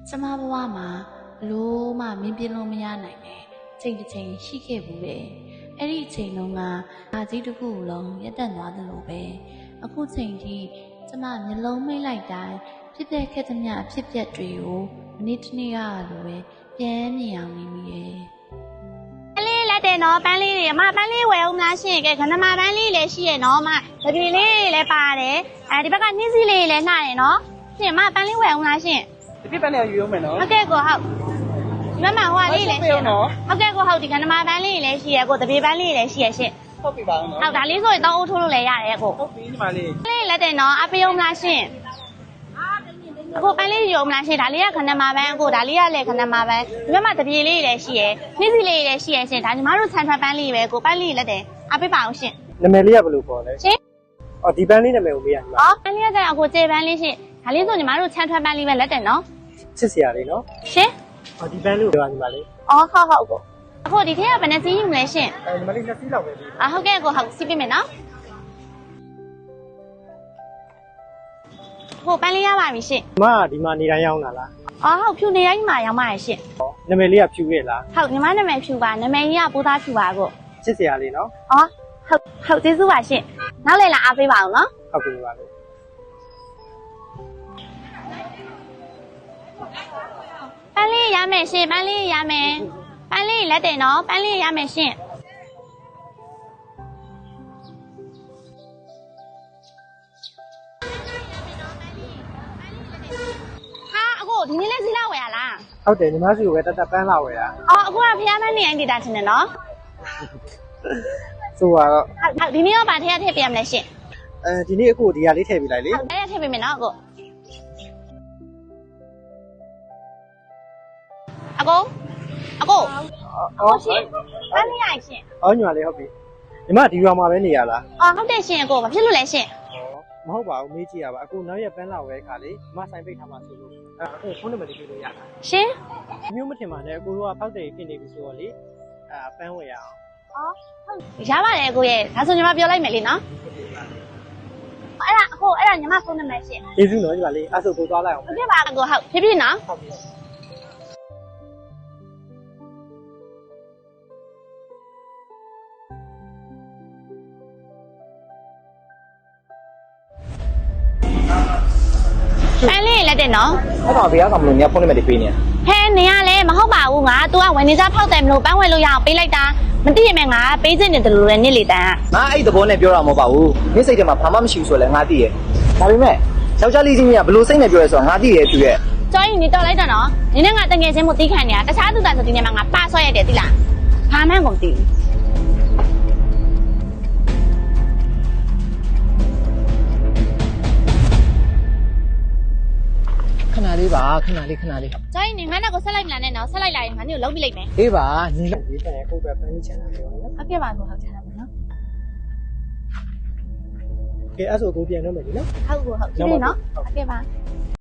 ကျမဘဝမှာလို့မှမင်းပြလို့မရနိုင်တဲ့ချိန်တစ်ချိန်ရှိခဲ့ဘူးလေအဲ့ဒီအချိန်တုန်းကဓာကြီးတစ်ခုလုံးရက်တက်သွားသလိုပဲအခုချိန်ထိကျမမျက်လုံးမိတ်လိုက်တိုင်းဖြစ်တဲ့ခက်သမျှအဖြစ်ပြက်တွေကိုမနေ့တနေ့ကလိုပဲပြန်မြင်အောင်နေမိရဲ့ ပန်းလေးလက်တယ်နော်ပန်းလေးတွေအမပန်းလေးဝယ်အောင်လားရှင်ကဲခဏမပန်းလေးလည်းရှိရနော်အမတပြေလေးလည်းပါတယ်အဲဒီဘက်ကနှင်းစီလေးလည်းနှားရနော်ရှင်အမပန်းလေးဝယ်အောင်လားရှင် ဒီပြပန်းလေးယူရုံမယ်နော် ဟုတ်ကဲ့ကိုဟုတ်မမဟိုလေးလည်းရှိရနော်ဟုတ်ကဲ့ကိုဟုတ်ဒီခဏမပန်းလေးလည်းရှိရကိုတပြေပန်းလေးလည်းရှိရရှင် ဟုတ်ပြီပါနော် ဟုတ်ဒါလေးဆိုရင်တော့အိုးထိုးလို့လည်းရတယ်ကို ဟုတ်ပြီညီမလေး ပန်းလေးလက်တယ်နော်အပေးအောင်လားရှင်အခုပန်းလေးယူအောင်လားရှင်ဒါလေးကခဏမပန်းအခုဒါလေးကလည်းခဏမပန်းဒီဘက်မှာတပြေလေးလည်းရှိရနှင်းစီလေးလည်းရှိရရှင်ဒါညီမတို့ဆန်ထွက်ပန်းလေးပဲကိုပန်းလေးလက်တယ်အပေးပါအောင်ရှင် နာမည်လေးကဘယ်လိုခေါ်လဲ ရှင် အော်ဒီပန်းလေးနာမည်ကိုမေးရမှာ အော်ပန်းလေးကအခုကျေပန်းလေးရှင်ဒါလေးဆိုညီမတို့ချမ်းထွက်ပန်းလေးပဲလက်တယ်နော် ချစ်စရာလေးနော် ရှင် အော်ဒီပန်းလေးကိုပြောညီမလေး အော်ဟုတ်ဟုတ်ကိုအခုဒီထဲကဘယ်နဲ့စီးယူမလဲရှင် ညီမလေး2စီးလောက်ပဲပြီး ဟုတ်ကဲ့ကိုဟုတ်စီးပေးမယ်နော်အခုပန်းလေးရပါပြီရှင် ညီမကဒီမှာနေတိုင်းရောက်လာလား အော်ဟုတ်ဖြူနေရိုင်းမှာရောက်ပါရဲ့ရှင် နာမည်လေးကဖြူခဲ့လား ဟုတ်ညီမနာမည်ဖြူပါနာမည်ကြီးကပိုးသားဖြူပါကို ချစ်စရာလေးနော် အော်ဟုတ်ကျေးဇူးပါရှင်နောက်လည်းလာအားပေးပါအောင်နော် ဟုတ်ပြီညီမလေး ပန်းလေးရမယ်ရှင်ပန်းလေးရမယ်ပန်းလေးလက်တယ်နော်ပန်းလေးရမယ်ရှင်ဟာအခုဒီနေ့လေးစီးလာဝယ်ရလား ဟုတ်တယ်ညီမစီကိုပဲတတ်ပန်းလာဝယ်တာ အော်အခုကဖျားမန်းနေရင်ဒေတာချင်တယ်နော် ဆိုတော့ ဟုတ်ဒီနေ့ကဘာထည့်ထည့်ပြရမလဲရှင် ဒီနေ့အခုဒီဟာလေးထည့်ပေးလိုက်လေ ဟုတ်အဲ့ထည့်ပေးမယ်နော်အခုအခုရှင်ပန်းလေးရရှင် အော်ညီမလေးဟုတ်ပြီညီမဒီရွာမှာပဲနေရလား အော်ဟုတ်တယ်ရှင်အခုဘာဖြစ်လို့လဲရှင် မဟုတ်ပါဘူးမေးကြည့်ရပါအခုနောက်ရက်ပန်းလာဝယ်ခါလေမဆိုင်ပိတ်ထားမှဆိုလို့အခုဖုန်းနံပါတ်လေးပေးလို့ရတာ ရှင် မျိုးမထင်ပါနဲ့ကိုတို့ကဖောက်တယ်ဖြစ်နေပြီဆိုတော့လေပန်းဝယ်ရအောင် အော်ဟုတ်ရပါတယ်ကိုရဲ့ဒါဆိုညီမပြောလိုက်မယ်လေနော်အဲ့ဒါအခုအဲ့ဒါညီမဖုန်းနံပါတ်ရှင် ကျေးဇူးနော်ညီမလေးအဲ့ဆိုကိုသွားလိုက်အောင် ဟုတ်ကဲ့ပါကိုဟုတ်ဖြည်းဖြည်းနော် ဟုတ်ပြီ ပန်းလေးလက်တယ်နော် အဲ့တော့ဘေးကမလို့ညဖုန်းနံပါတ်တွေပေးနေရ ဟဲနေရလဲမဟုတ်ပါဘူးငါ तू ကဝင်နေကြဖောက်တယ်မလို့ပန်းဝင်လို့ရအောင်ပေးလိုက်တာမသိရမယ်ငါပေးချင်တယ်လို့လည်းနစ်လေတန်း ငါအဲ့သဘောနဲ့ပြောတာမဟုတ်ပါဘူးနင့်စိတ်ထဲမှာဘာမှမရှိဘူးဆိုလဲငါသိရဲ့ဒါပေမဲ့ယောက်ျားလေးချင်းကြီးကဘလို့စိတ်နဲ့ပြောရဲဆိုတော့ငါသိရဲ့ဖြူရဲ့ ကျောင်းရင်နေတော့လိုက်တော့နော်နင်းနဲ့ငါတငယ်ချင်းမို့တီးခံနေတာတခြားသူသားဆိုဒီနေ့မှာငါပါဆွဲရတယ်သိလားဘာမှမကုန်သိဘူး ခဏလေးပါခဏလေး ကျောင်းရင်နေငါနဲ့ကိုဆက်လိုက်မလားနဲ့နော်ဆက်လိုက်လာရင်ငါနေကိုလုံးပြလိုက်မယ် အေးပါနေလို့ ဒီပြန်ကိုပဲပန်းကြီးချန်တာပြောနော် ဟုတ်ကဲ့ပါကိုဟုတ်ချင်တာမယ်နော် ကဲအဲ့ဆိုကိုပြန်တော့မယ်ဒီနော် ဟုတ်ကိုဟုတ်ဒီနေ့နော်ဟုတ်ကဲ့ပါ